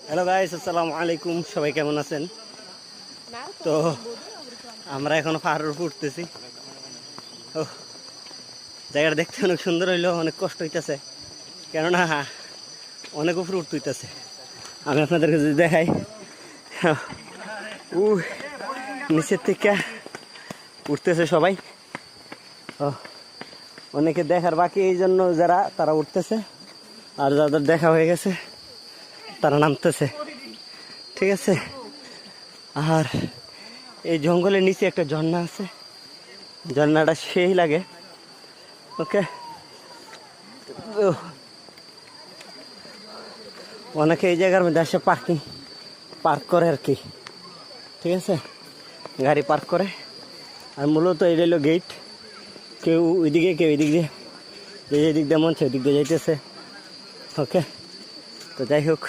Hello guys, আসসালামু আলাইকুম। সবাই কেমন আছেন? তো আমরা এখন পাহাড়ের উপর উঠতেছি। ও, জায়গাটা দেখতে অনেক সুন্দর হইলেও অনেক কষ্ট হইতেছে, কেননা অনেক উপরে উঠতে হইতেছে। আমি আপনাদেরকে যদি দেখাই, নিচের থেকে উঠতেছে সবাই। ও, অনেকে দেখার বাকি, এই জন্য তারা উঠতেছে, আর যাদের দেখা হয়ে গেছে তারা নামতেছে। ঠিক আছে। আর এই জঙ্গলের নিচে একটা ঝর্ণা আছে, ঝর্ণাটা সেই লাগে। ওকে, অনেকে এই জায়গার মধ্যে আসে পার্ক করে আর কি। ঠিক আছে, গাড়ি পার্ক করে। আর মূলত এই হলো গেট, কেউ ওইদিকে কেউ এদিক দিয়ে, যে যেদিক দিয়ে মন সেদিক দিয়ে যাইতেছে। ওকে, তো যাই হোক,